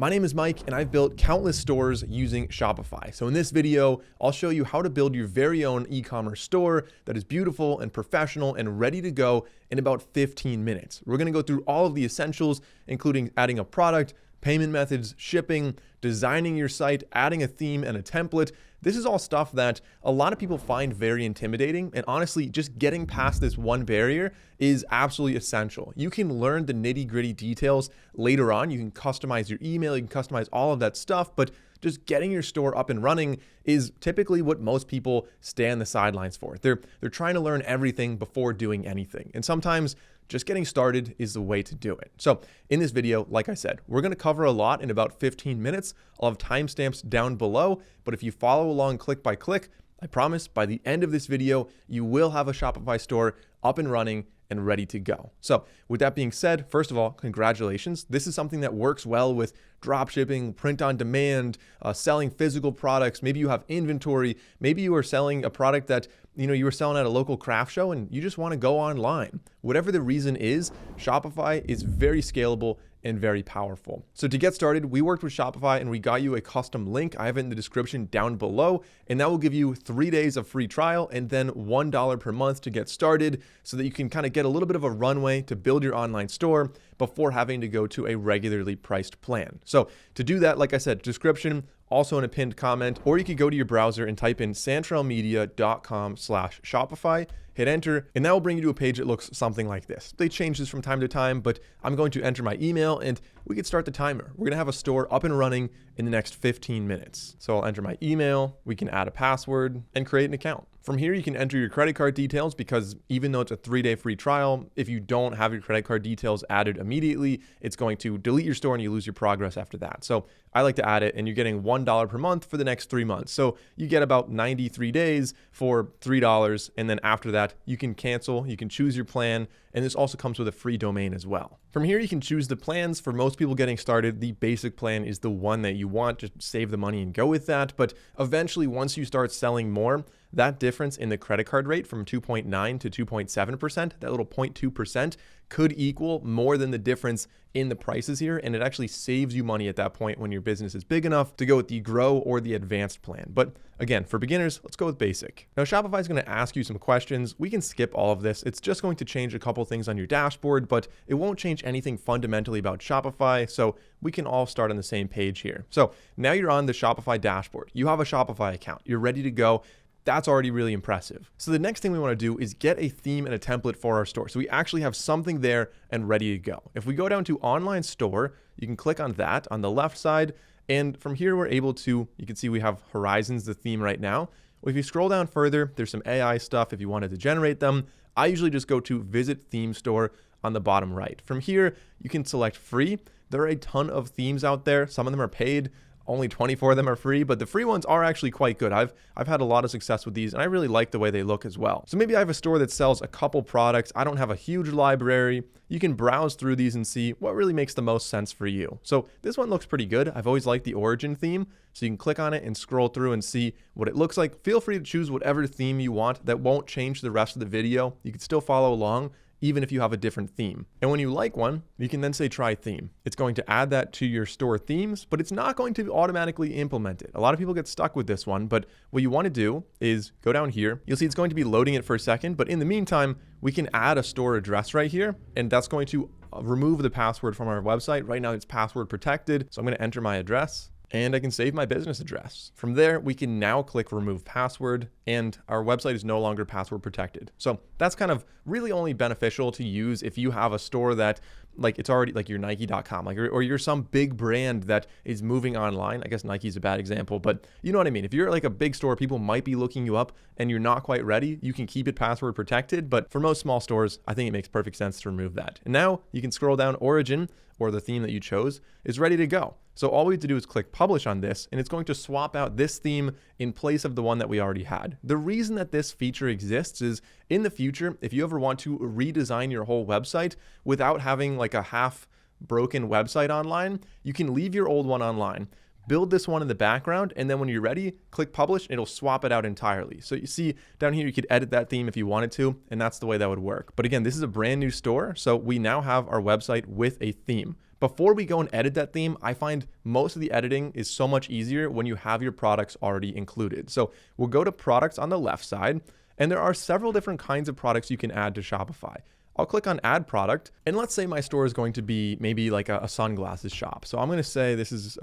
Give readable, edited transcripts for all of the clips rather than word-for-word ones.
My name is Mike and I've built countless stores using Shopify. So in this video, I'll show you how to build your very own e-commerce store that is beautiful and professional and ready to go in about 15 minutes. We're going to go through all of the essentials, including adding a product, payment methods, shipping, designing your site, adding a theme and a template. This is all stuff that a lot of people find very intimidating, and honestly, just getting past this one barrier is absolutely essential. You can learn the nitty-gritty details later on. You can customize your email, you can customize all of that stuff, but just getting your store up and running is typically what most people stay on the sidelines for. They're trying to learn everything before doing anything. And sometimes just getting started is the way to do it. So in this video, like I said, we're going to cover a lot in about 15 minutes. I'll have timestamps down below, but if you follow along click by click, I promise by the end of this video, you will have a Shopify store up and running and ready to go. So with that being said, first of all, congratulations. This is something that works well with drop shipping, print on demand, selling physical products. Maybe you have inventory. Maybe you are selling a product that you were selling at a local craft show and you just want to go online. Whatever the reason is, Shopify is very scalable and very powerful. So to get started, we worked with Shopify and we got you a custom link. I have it in the description down below, and that will give you 3 days of free trial and then $1 per month to get started so that you can kind of get a little bit of a runway to build your online store before having to go to a regularly priced plan. So to do that, like I said, description, also in a pinned comment, or you could go to your browser and type in santrelmedia.com/Shopify, hit enter, and that will bring you to a page that looks something like this. They change this from time to time, but I'm going to enter my email and we can start the timer. We're gonna have a store up and running in the next 15 minutes. So I'll enter my email, we can add a password and create an account. From here, you can enter your credit card details because even though it's a 3-day free trial, if you don't have your credit card details added immediately, it's going to delete your store and you lose your progress after that. So I like to add it, and you're getting $1 per month for the next 3 months. So you get about 93 days for $3. And then after that, you can cancel, you can choose your plan. And this also comes with a free domain as well. From here, you can choose the plans. For most people getting started, the basic plan is the one that you want. Just save the money and go with that. But eventually, once you start selling more, that difference in the credit card rate from 2.9 to 2.7%, that little 0.2%, could equal more than the difference in the prices here. And it actually saves you money at that point when your business is big enough to go with the Grow or the Advanced plan. But again, for beginners, let's go with basic. Now, Shopify is going to ask you some questions. We can skip all of this. It's just going to change a couple things on your dashboard, but it won't change anything fundamentally about Shopify. So we can all start on the same page here. So now you're on the Shopify dashboard. You have a Shopify account. You're ready to go. That's already really impressive. So the next thing we want to do is get a theme and a template for our store. So we actually have something there and ready to go. If we go down to online store, you can click on that on the left side. And from here, we're able to, you can see we have Horizons, the theme right now. Well, if you scroll down further, there's some AI stuff if you wanted to generate them. I usually just go to Visit Theme Store on the bottom right. From here, you can select free. There are a ton of themes out there. Some of them are paid. Only 24 of them are free, but the free ones are actually quite good. I've had a lot of success with these, and I really like the way they look as well. So maybe I have a store that sells a couple products. I don't have a huge library. You can browse through these and see what really makes the most sense for you. So this one looks pretty good. I've always liked the origin theme, so you can click on it and scroll through and see what it looks like. Feel free to choose whatever theme you want. That won't change the rest of the video. You can still follow along even if you have a different theme. And when you like one, you can then say try theme. It's going to add that to your store themes, but it's not going to automatically implement it. A lot of people get stuck with this one, but what you want to do is go down here. You'll see it's going to be loading it for a second, but in the meantime, we can add a store address right here, and that's going to remove the password from our website. Right now it's password protected, so I'm going to enter my address. And I can save my business address. From there, we can now click remove password, and our website is no longer password protected. So that's kind of really only beneficial to use if you have a store that it's already like your Nike.com, or you're some big brand that is moving online. I guess Nike's a bad example, but you know what I mean. If you're like a big store, people might be looking you up and you're not quite ready, you can keep it password protected. But for most small stores, I think it makes perfect sense to remove that. And now you can scroll down origin, or the theme that you chose is ready to go. So all we have to do is click publish on this, and it's going to swap out this theme in place of the one that we already had. The reason that this feature exists is in the future, if you ever want to redesign your whole website without having like a half broken website online, you can leave your old one online, build this one in the background, and then when you're ready, click publish, and it'll swap it out entirely. So you see down here, you could edit that theme if you wanted to, and that's the way that would work. But again, this is a brand new store, so we now have our website with a theme. before we go and edit that theme, I find most of the editing is so much easier when you have your products already included. So we'll go to products on the left side, and there are several different kinds of products you can add to Shopify. I'll click on add product, and let's say my store is going to be maybe like a sunglasses shop. So I'm going to say this is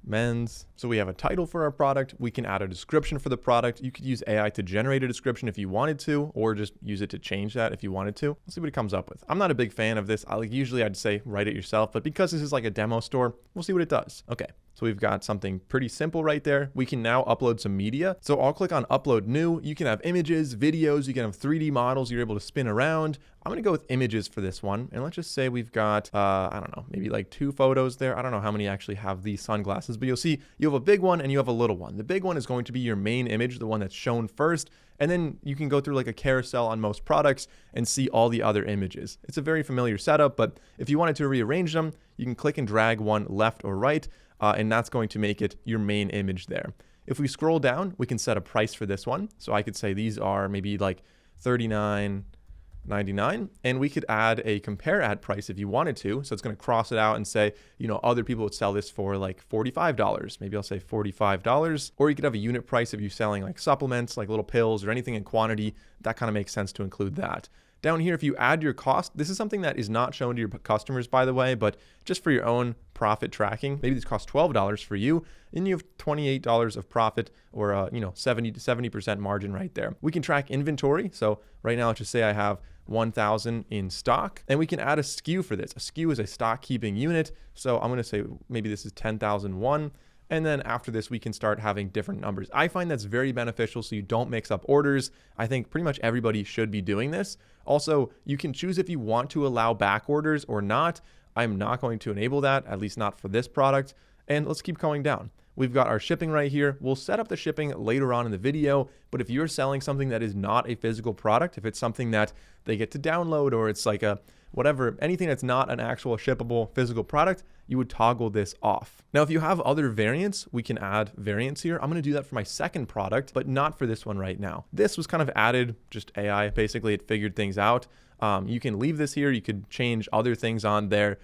men's. So we have a title for our product. We can add a description for the product. You could use AI to generate a description if you wanted to, or just use it to change that if you wanted to. Let's see what it comes up with. I'm not a big fan of this. Usually I'd say write it yourself, but because this is like a demo store, we'll see what it does. Okay. So we've got something pretty simple right there. We can now upload some media. So I'll click on upload new. You can have images, videos, you can have 3D models you're able to spin around. I'm gonna go with images for this one. And let's just say we've got, I don't know, maybe like 2 photos there. I don't know how many actually have these sunglasses, but you'll see you have a big one and you have a little one. The big one is going to be your main image, the one that's shown first. And then you can go through like a carousel on most products and see all the other images. It's a very familiar setup, but if you wanted to rearrange them, you can click and drag one left or right. And that's going to make it your main image there. If we scroll down, we can set a price for this one. So I could say these are maybe like $39.99, and we could add a compare ad price if you wanted to. So it's going to cross it out and say, other people would sell this for like $45. Maybe I'll say $45. Or you could have a unit price if you're selling like supplements, like little pills or anything in quantity. That kind of makes sense to include that. Down here, if you add your cost, this is something that is not shown to your customers, by the way, but just for your own profit tracking, maybe this costs $12 for you, and you have $28 of profit, or 70 to 70% margin right there. We can track inventory. So right now, let's just say I have 1,000 in stock, and we can add a SKU for this. A SKU is a stock keeping unit. So I'm going to say maybe this is 10,001. And then after this, we can start having different numbers. I find that's very beneficial so you don't mix up orders. I think pretty much everybody should be doing this. Also, you can choose if you want to allow back orders or not. I'm not going to enable that, at least not for this product. And let's keep going down. We've got our shipping right here. We'll set up the shipping later on in the video, but if you're selling something that is not a physical product, if it's something that they get to download, or it's like a whatever, anything that's not an actual shippable physical product, you would toggle this off. Now, if you have other variants, we can add variants here. I'm going to do that for my second product, but not for this one right now. This was kind of added, just AI, basically it figured things out. You can leave this here. You could change other things on there.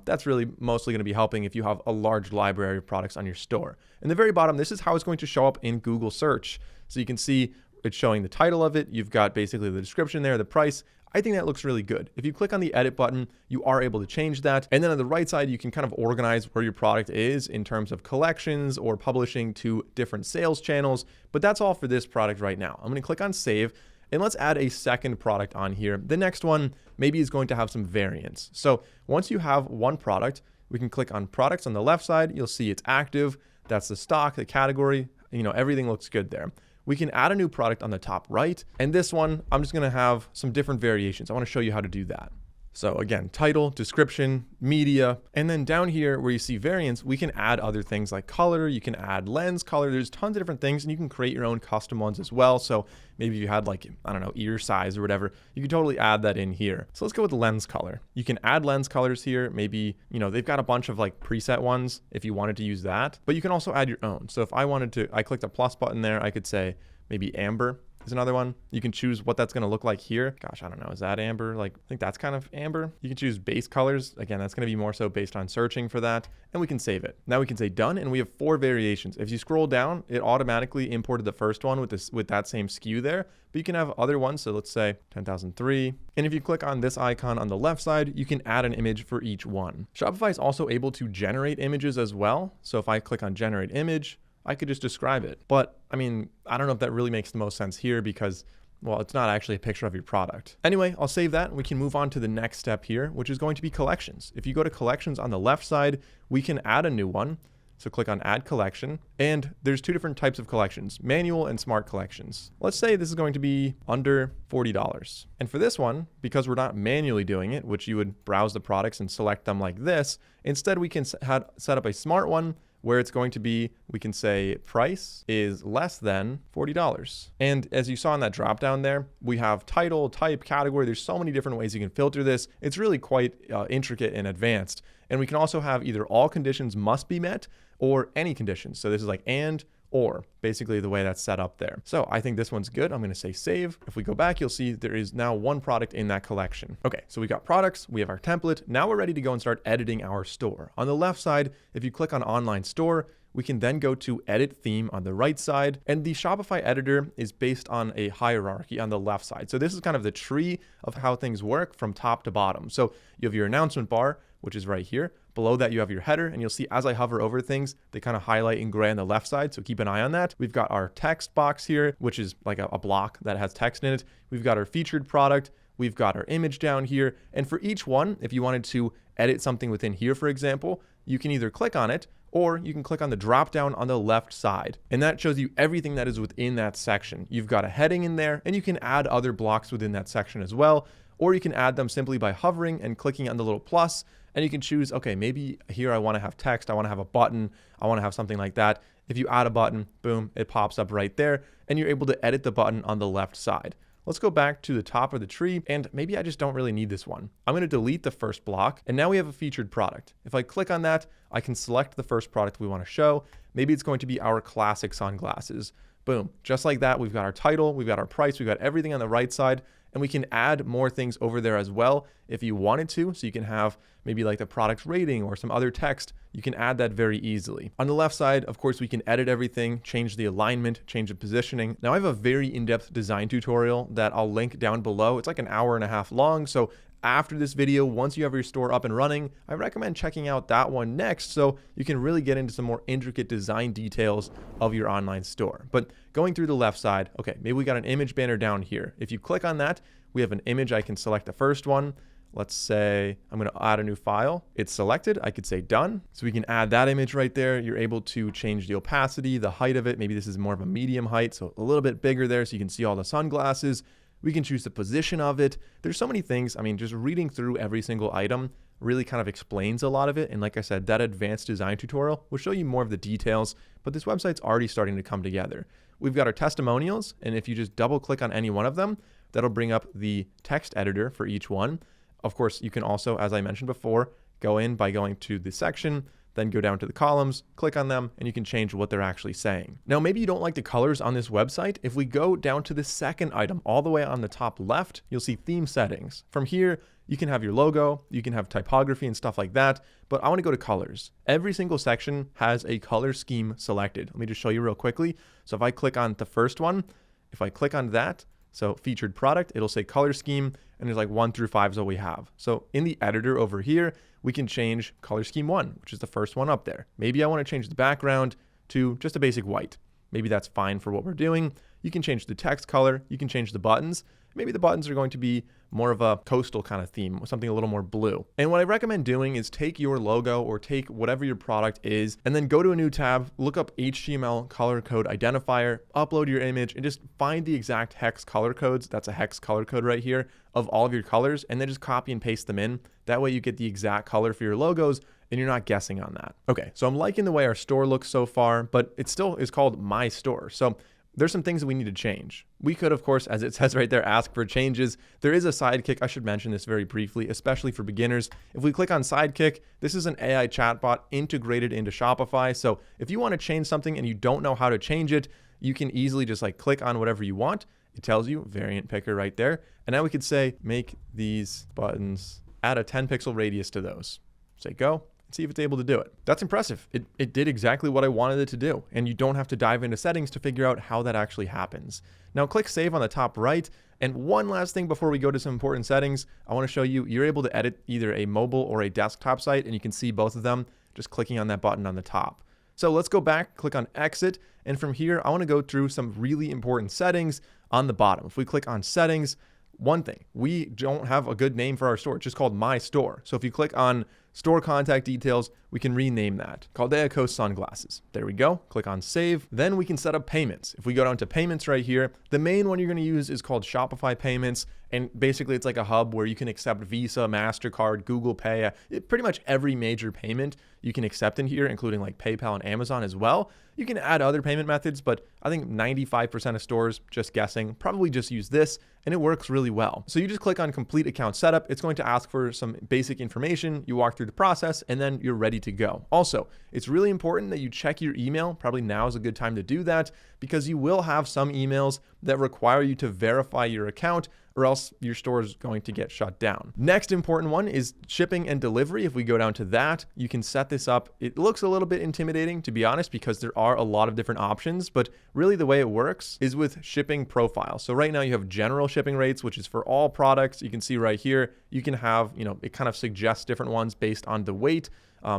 That's really mostly going to be helping if you have a large library of products on your store. In the very bottom, this is how it's going to show up in Google search. So you can see it's showing the title of it. You've got basically the description there, the price. I think that looks really good. If you click on the edit button, you are able to change that. And then on the right side, you can kind of organize where your product is in terms of collections or publishing to different sales channels. But that's all for this product right now. I'm going to click on save, and let's add a second product on here. The next one maybe is going to have some variants. So once you have one product, we can click on products on the left side. You'll see it's active. That's the stock, the category, everything looks good there. We can add a new product on the top right. And this one, I'm just gonna have some different variations. I wanna show you how to do that. So again, title, description, media, and then down here where you see variants, we can add other things like color. You can add lens color. There's tons of different things, and you can create your own custom ones as well. So maybe if you had like, I don't know, ear size or whatever, you can totally add that in here. So let's go with the lens color. You can add lens colors here. Maybe, they've got a bunch of like preset ones if you wanted to use that, but you can also add your own. So if I wanted to, I clicked the plus button there, I could say maybe amber is another one. You can choose what that's going to look like here. Gosh, I don't know. Is that amber? I think that's kind of amber. You can choose base colors. Again, that's going to be more so based on searching for that. And we can save it. Now we can say done, and we have 4 variations. If you scroll down, it automatically imported the first one with that same SKU there. But you can have other ones. So let's say 10,003. And if you click on this icon on the left side, you can add an image for each one. Shopify is also able to generate images as well. So if I click on generate image, I could just describe it. But I don't know if that really makes the most sense here because, well, it's not actually a picture of your product. Anyway, I'll save that and we can move on to the next step here, which is going to be collections. If you go to collections on the left side, we can add a new one. So click on add collection, and there's 2 different types of collections, manual and smart collections. Let's say this is going to be under $40. And for this one, because we're not manually doing it, which you would browse the products and select them like this, instead we can set up a smart one where it's going to be, we can say price is less than $40. And as you saw in that drop down there, we have title, type, category. There's so many different ways you can filter this. It's really quite intricate and advanced. And we can also have either all conditions must be met or any conditions. So this is like and or basically the way that's set up there. So I think this one's good. I'm going to say save. If we go back, you'll see there is now one product in that collection. Okay, so we got products, we have our template. Now we're ready to go and start editing our store. On the left side, if you click on online store, we can then go to edit theme on the right side. And the Shopify editor is based on a hierarchy on the left side. So this is kind of the tree of how things work from top to bottom. So you have your announcement bar, which is right here. Below that, you have your header, and you'll see as I hover over things, they kind of highlight in gray on the left side. So keep an eye on that. We've got our text box here, which is like a block that has text in it. We've got our featured product. We've got our image down here. And for each one, if you wanted to edit something within here, for example, you can either click on it or you can click on the drop down on the left side. And that shows you everything that is within that section. You've got a heading in there, and you can add other blocks within that section as well. Or you can add them simply by hovering and clicking on the little plus, and you can choose, okay, maybe here I want to have text, I want to have a button, I want to have something like that. If you add a button, boom, it pops up right there, and you're able to edit the button on the left side. Let's go back to the top of the tree, and maybe I just don't really need this one. I'm going to delete the first block, and now we have a featured product. If I click on that, I can select the first product we want to show. Maybe it's going to be our classic sunglasses. Boom, just like that, we've got our title, we've got our price, we've got everything on the right side, and we can add more things over there as well if you wanted to. So you can have maybe like the product rating or some other text. You can add that very easily. On the left side, of course, we can edit everything, change the alignment, change the positioning. Now I have a very in-depth design tutorial that I'll link down below. It's like an hour and a half long. So after this video, once you have your store up and running, I recommend checking out that one next so you can really get into some more intricate design details of your online store. But going through the left side, okay, maybe we got an image banner down here. If you click on that, we have an image. I can select the first one. Let's say I'm going to add a new file. It's selected. I could say done. So we can add that image right there. You're able to change the opacity, the height of it. Maybe this is more of a medium height, so a little bit bigger there so you can see all the sunglasses. We can choose the position of it. There's so many things. I mean, just reading through every single item really kind of explains a lot of it. And like I said, that advanced design tutorial will show you more of the details, but this website's already starting to come together. We've got our testimonials, and if you just double click on any one of them, that'll bring up the text editor for each one. Of course, you can also, as I mentioned before, go in by going to the section, then go down to the columns, click on them, and you can change what they're actually saying. Now, maybe you don't like the colors on this website. If we go down to the second item, all the way on the top left, you'll see theme settings. From here, you can have your logo, you can have typography and stuff like that, but I want to go to colors. Every single section has a color scheme selected. Let me just show you real quickly. So if I click on the first one, if I click on that, so featured product, it'll say color scheme, and there's like 1 through 5 is what we have. So in the editor over here, we can change color scheme 1, which is the first one up there. Maybe I want to change the background to just a basic white. Maybe that's fine for what we're doing. You can change the text color. You can change the buttons. Maybe the buttons are going to be more of a coastal kind of theme, something a little more blue. And what I recommend doing is take your logo or take whatever your product is, and then go to a new tab, look up HTML color code identifier, upload your image, and just find the exact hex color codes. That's a hex color code right here of all of your colors, and then just copy and paste them in. That way you get the exact color for your logos, and you're not guessing on that. Okay, so I'm liking the way our store looks so far, but it still is called My Store. So there's some things that we need to change. We could, of course, as it says right there, ask for changes. There is a Sidekick. I should mention this very briefly, especially for beginners. If we click on Sidekick, this is an AI chatbot integrated into Shopify. So if you want to change something and you don't know how to change it, you can easily just like click on whatever you want. It tells you variant picker right there. And now we could say, make these buttons, add a 10 pixel radius to those. Say go. See if it's able to do it. That's impressive. It did exactly what I wanted it to do. And you don't have to dive into settings to figure out how that actually happens. Now click save on the top right. And one last thing before we go to some important settings, I want to show you, you're able to edit either a mobile or a desktop site, and you can see both of them just clicking on that button on the top. So let's go back, click on exit. And from here, I want to go through some really important settings on the bottom. If we click on settings, one thing, we don't have a good name for our store. It's just called My Store. So if you click on store contact details, we can rename that. Caldea Coast Sunglasses. There we go. Click on save. Then we can set up payments. If we go down to payments right here, the main one you're going to use is called Shopify Payments. And basically it's like a hub where you can accept Visa, MasterCard, Google Pay, pretty much every major payment you can accept in here, including like PayPal and Amazon as well. You can add other payment methods, but I think 95% of stores, just guessing, probably just use this, and it works really well. So you just click on complete account setup. It's going to ask for some basic information. You walk through the process, and then you're ready ready to go. Also, it's really important that you check your email. Probably now is a good time to do that because you will have some emails that require you to verify your account, or else your store is going to get shut down. Next important one is shipping and delivery. If we go down to that, you can set this up. It looks a little bit intimidating, to be honest, because there are a lot of different options, but really the way it works is with shipping profile. So right now you have general shipping rates, which is for all products. You can see right here, you can have, it kind of suggests different ones based on the weight.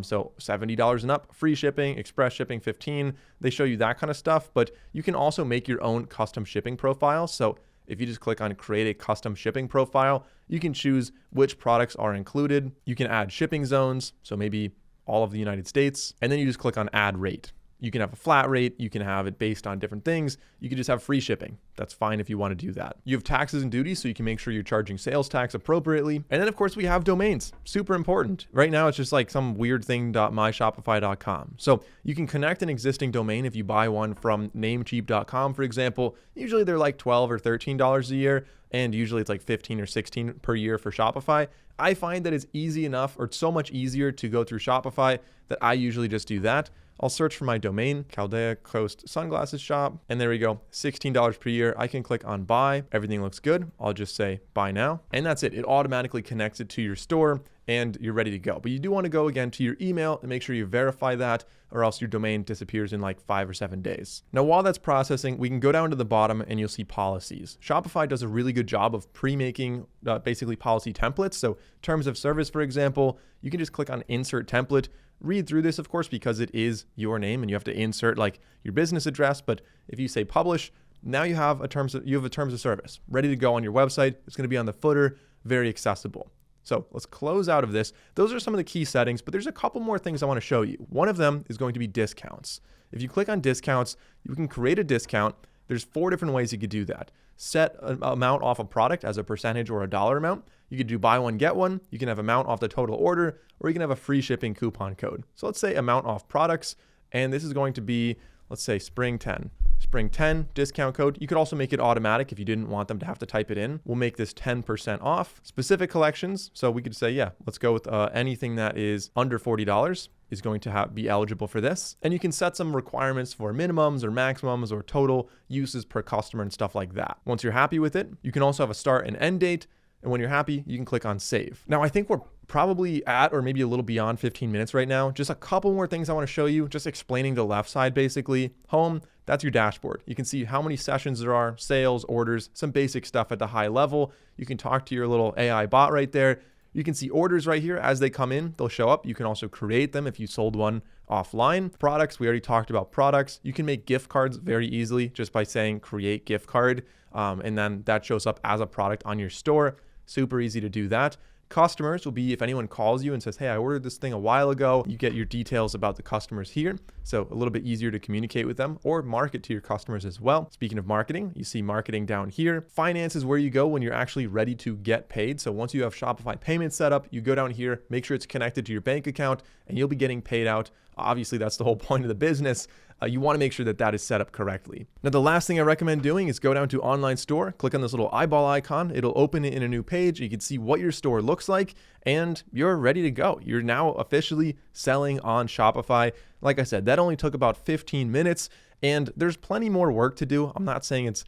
So $70 and up, free shipping, express shipping 15. They show you that kind of stuff, but you can also make your own custom shipping profile. So if you just click on create a custom shipping profile, you can choose which products are included. You can add shipping zones, so maybe all of the United States, and then you just click on add rate. You can have a flat rate. You can have it based on different things. You can just have free shipping. That's fine if you want to do that. You have taxes and duties, so you can make sure you're charging sales tax appropriately. And then, of course, we have domains. Super important. Right now, it's just like some weird thing .myshopify.com. So you can connect an existing domain if you buy one from namecheap.com, for example. Usually they're like $12 or $13 a year, and usually it's like $15 or $16 per year for Shopify. I find that it's easy enough, or it's so much easier to go through Shopify that I usually just do that. I'll search for my domain, Chaldea Coast Sunglasses Shop, and there we go, $16 per year. I can click on buy. Everything looks good. I'll just say buy now, and that's it. It automatically connects it to your store, and you're ready to go. But you do want to go again to your email and make sure you verify that, or else your domain disappears in like 5 or 7 days. Now, while that's processing, we can go down to the bottom and you'll see policies. Shopify does a really good job of pre-making basically policy templates. So terms of service, for example, you can just click on insert template. Read through this, of course, because it is your name and you have to insert like your business address. But if you say publish, now you have a terms of service ready to go on your website. It's going to be on the footer, very accessible. So let's close out of this. Those are some of the key settings, but there's a couple more things I want to show you. One of them is going to be discounts. If you click on discounts, you can create a discount. There's 4 different ways you could do that. Set an amount off a product as a percentage or a dollar amount. You could do buy one, get one. You can have amount off the total order, or you can have a free shipping coupon code. So let's say amount off products, and this is going to be, let's say spring 10. Spring 10 discount code. You could also make it automatic if you didn't want them to have to type it in. We'll make this 10% off. Specific collections. So we could say, yeah, let's go with anything that is under $40 is going to be eligible for this. And you can set some requirements for minimums or maximums or total uses per customer and stuff like that. Once you're happy with it, you can also have a start and end date. And when you're happy, you can click on save. Now, I think we're probably at or maybe a little beyond 15 minutes right now. Just a couple more things I want to show you, just explaining the left side basically. Home, that's your dashboard. You can see how many sessions there are, sales, orders, some basic stuff at the high level. You can talk to your little AI bot right there. You can see orders right here as they come in, they'll show up. You can also create them if you sold one offline. Products, we already talked about products. You can make gift cards very easily just by saying create gift card. And then that shows up as a product on your store. Super easy to do that. Customers will be if anyone calls you and says, hey, I ordered this thing a while ago. You get your details about the customers here. So a little bit easier to communicate with them or market to your customers as well. Speaking of marketing, you see marketing down here. Finance is where you go when you're actually ready to get paid. So once you have Shopify payments set up, you go down here, make sure it's connected to your bank account, and you'll be getting paid out. Obviously, that's the whole point of the business. You want to make sure that that is set up correctly. Now, the last thing I recommend doing is go down to online store, click on this little eyeball icon. It'll open it in a new page. You can see what your store looks like, and you're ready to go. You're now officially selling on Shopify. Like I said, that only took about 15 minutes, and there's plenty more work to do. I'm not saying it's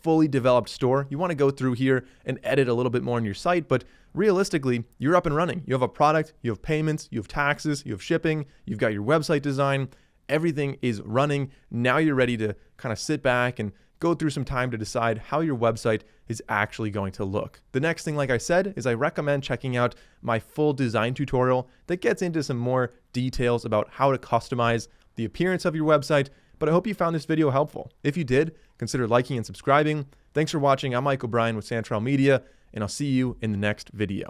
fully developed store. You want to go through here and edit a little bit more on your site, but realistically, you're up and running. You have a product, you have payments, you have taxes, you have shipping, you've got your website design. Everything is running. Now you're ready to kind of sit back and go through some time to decide how your website is actually going to look. The next thing, like I said, is I recommend checking out my full design tutorial that gets into some more details about how to customize the appearance of your website. But I hope you found this video helpful. If you did, consider liking and subscribing. Thanks for watching. I'm Mike O'Brien with Santrel Media, and I'll see you in the next video.